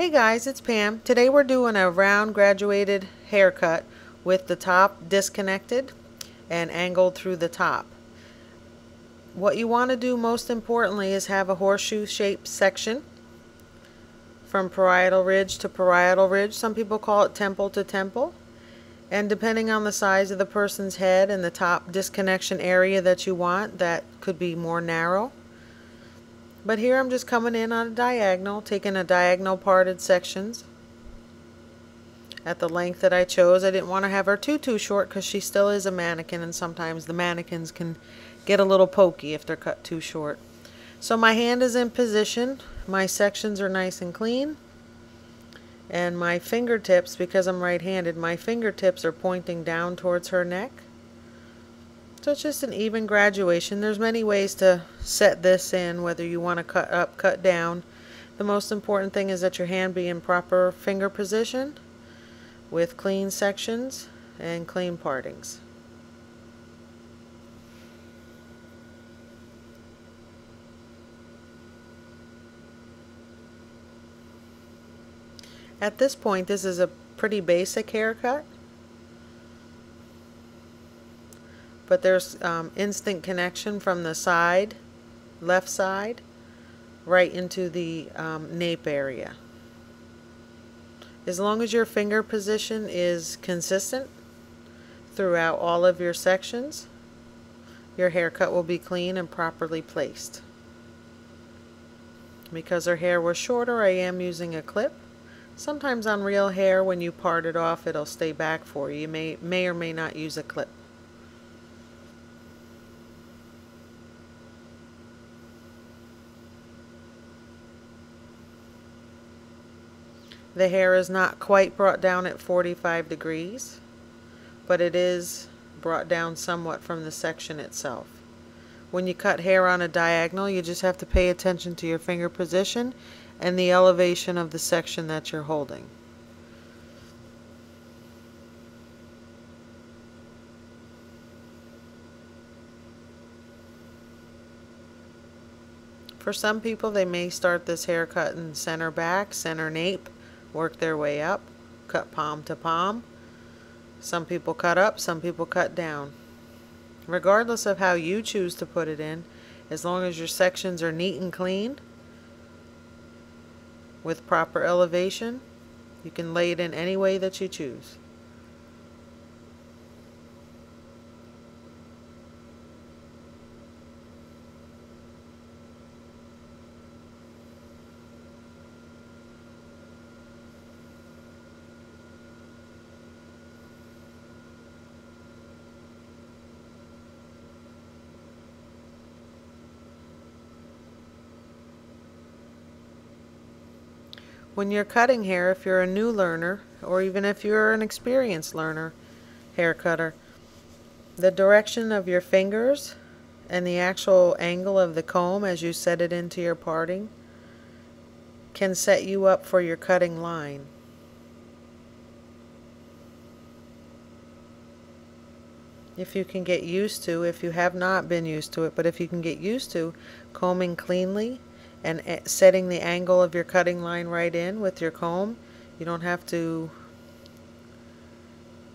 Hey guys, it's Pam. Today we're doing a round graduated haircut with the top disconnected and angled through the top. What you want to do most importantly is have a horseshoe shaped section from parietal ridge to parietal ridge. Some people call it temple to temple. And depending on the size of the person's head and the top disconnection area that you want, that could be more narrow. But here I'm just coming in on a diagonal, taking a diagonal parted sections at the length that I chose. I didn't want to have her too short because she still is a mannequin, and sometimes the mannequins can get a little pokey if they're cut too short. So my hand is in position, my sections are nice and clean, and my fingertips, because I'm right-handed, my fingertips are pointing down towards her neck. So it's just an even graduation. There's many ways to set this in, whether you want to cut up, cut down. The most important thing is that your hand be in proper finger position with clean sections and clean partings. At this point, this is a pretty basic haircut. But there's instant connection from the side, left side, right into the nape area. As long as your finger position is consistent throughout all of your sections, your haircut will be clean and properly placed. Because her hair was shorter, I am using a clip. Sometimes on real hair, when you part it off, it'll stay back for you. You may or may not use a clip. The hair is not quite brought down at 45 degrees, but it is brought down somewhat from the section itself. When you cut hair on a diagonal, you just have to pay attention to your finger position and the elevation of the section that you're holding. For some people, they may start this haircut in center back, center nape, work their way up, cut palm to palm. Some people cut up, some people cut down. Regardless of how you choose to put it in, as long as your sections are neat and clean with proper elevation, you can lay it in any way that you choose. When you're cutting hair, if you're a new learner, or even if you're an experienced learner, hair cutter, the direction of your fingers and the actual angle of the comb as you set it into your parting can set you up for your cutting line. If you can get used to, if you have not been used to it, but if you can get used to combing cleanly and setting the angle of your cutting line right in with your comb, you don't have to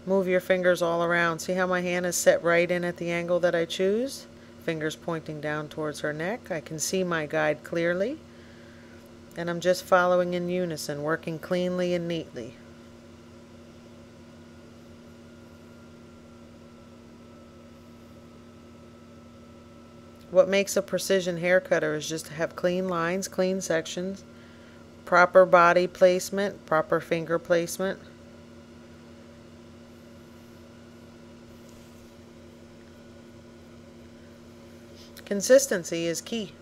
move your fingers all around. See how my hand is set right in at the angle that I choose? Fingers pointing down towards her neck. I can see my guide clearly, and I'm just following in unison, working cleanly and neatly. What makes a precision hair cutter is just to have clean lines, clean sections, proper body placement, proper finger placement. Consistency is key.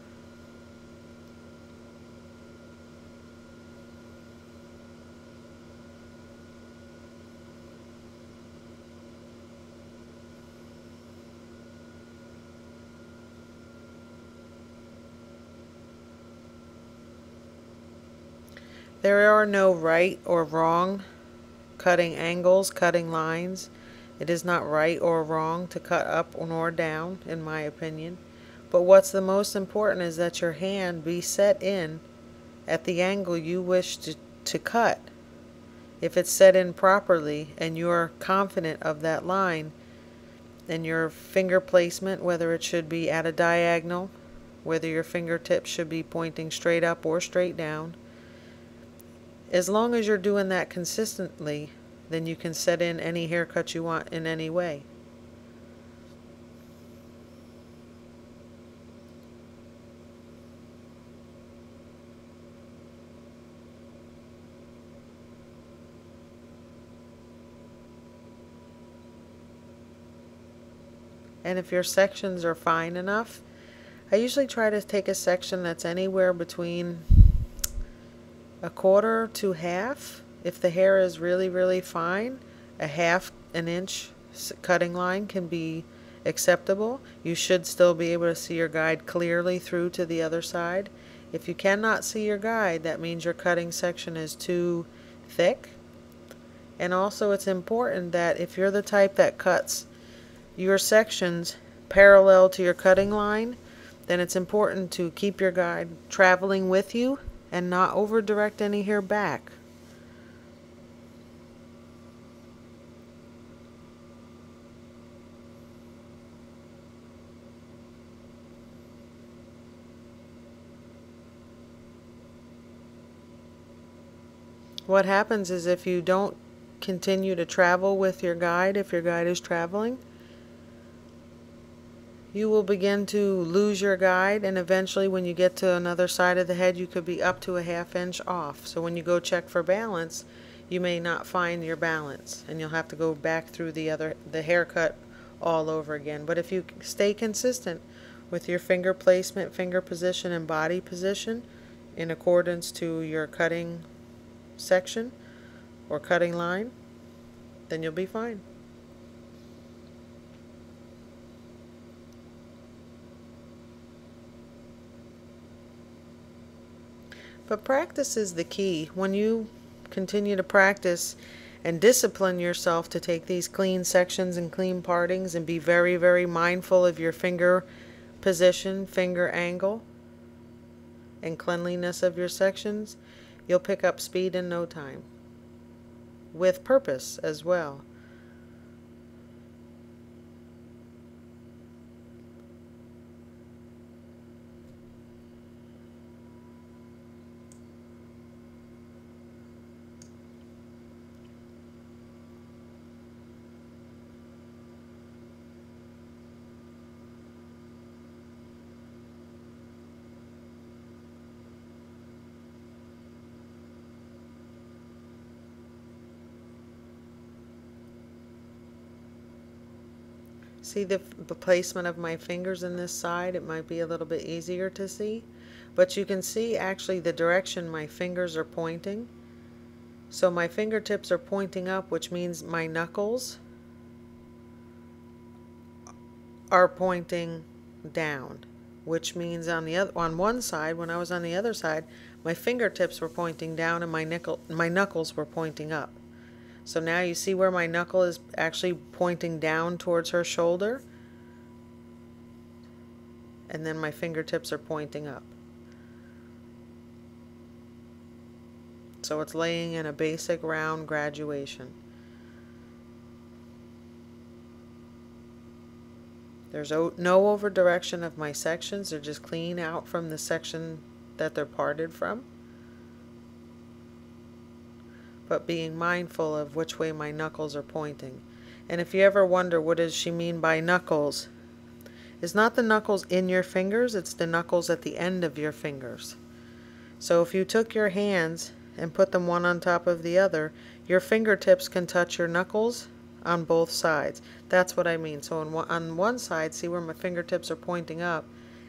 There are no right or wrong cutting angles, cutting lines. It is not right or wrong to cut up nor down, in my opinion. But what's the most important is that your hand be set in at the angle you wish to cut. If it's set in properly and you're confident of that line, and your finger placement, whether it should be at a diagonal, whether your fingertips should be pointing straight up or straight down, as long as you're doing that consistently, then you can set in any haircut you want in any way. And if your sections are fine enough, I usually try to take a section that's anywhere between a quarter to half. If the hair is really, really fine, a half an inch cutting line can be acceptable. You should still be able to see your guide clearly through to the other side. If you cannot see your guide, that means your cutting section is too thick. And also it's important that if you're the type that cuts your sections parallel to your cutting line, then it's important to keep your guide traveling with you and not over direct any hair back. What happens is if you don't continue to travel with your guide, if your guide is traveling, you will begin to lose your guide, and eventually when you get to another side of the head you could be up to a ½ inch off. So when you go check for balance, you may not find your balance and you'll have to go back through the haircut all over again. But if you stay consistent with your finger placement, finger position, and body position in accordance to your cutting section or cutting line, then you'll be fine. But practice is the key. When you continue to practice and discipline yourself to take these clean sections and clean partings and be very, very mindful of your finger position, finger angle, and cleanliness of your sections, you'll pick up speed in no time. With purpose as well. See the placement of my fingers in this side? It might be a little bit easier to see, but you can see actually the direction my fingers are pointing. So my fingertips are pointing up, which means my knuckles are pointing down, which means on one side, when I was on the other side, my fingertips were pointing down and my knuckles were pointing up. So now you see where my knuckle is actually pointing down towards her shoulder, and then my fingertips are pointing up. So it's laying in a basic round graduation. There's no over direction of my sections. They're just clean out from the section that they're parted from. But being mindful of which way my knuckles are pointing. And if you ever wonder what does she mean by knuckles, it's not the knuckles in your fingers, it's the knuckles at the end of your fingers. So if you took your hands and put them one on top of the other, your fingertips can touch your knuckles on both sides. That's what I mean. So on one side, see where my fingertips are pointing up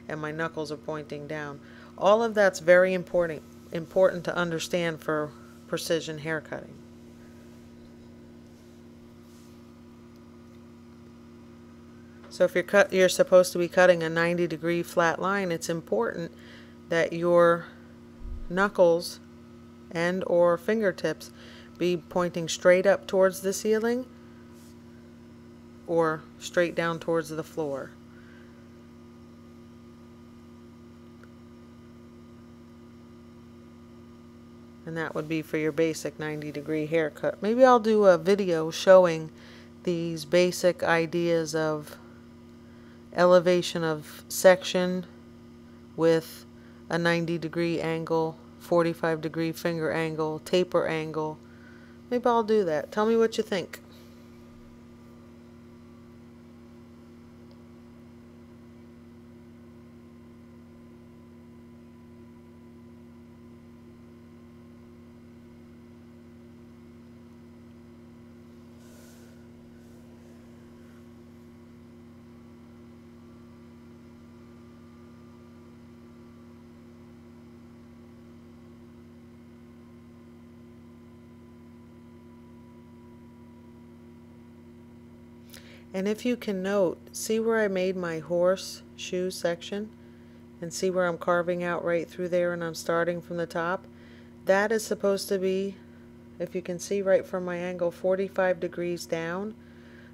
and my knuckles are pointing down. All of that's very important to understand for precision haircutting. So if you're supposed to be cutting a 90-degree flat line, it's important that your knuckles and or fingertips be pointing straight up towards the ceiling or straight down towards the floor. And And that would be for your basic 90-degree haircut. Maybe I'll do a video showing these basic ideas of elevation of section with a 90-degree angle, 45-degree finger angle, taper angle. Maybe I'll do that. Tell me what you think. And if you can note, see where I made my horseshoe section and see where I'm carving out right through there and I'm starting from the top? That is supposed to be, if you can see right from my angle, 45 degrees down.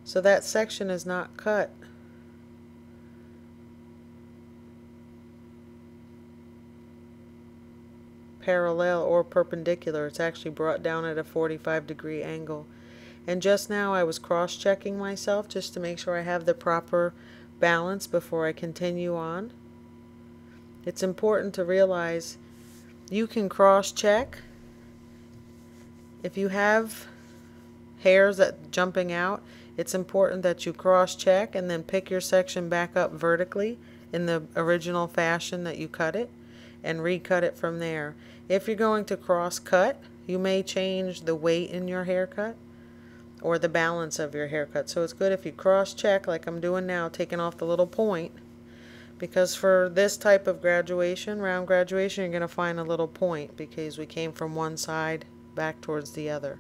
So that section is not cut parallel or perpendicular. It's actually brought down at a 45-degree angle. And just now I was cross-checking myself just to make sure I have the proper balance before I continue on. It's important to realize you can cross-check. If you have hairs that jumping out, it's important that you cross-check and then pick your section back up vertically in the original fashion that you cut it and recut it from there. If you're going to cross-cut, you may change the weight in your haircut or the balance of your haircut. So it's good if you cross-check like I'm doing now, taking off the little point, because for this type of graduation, round graduation, you're going to find a little point because we came from one side back towards the other.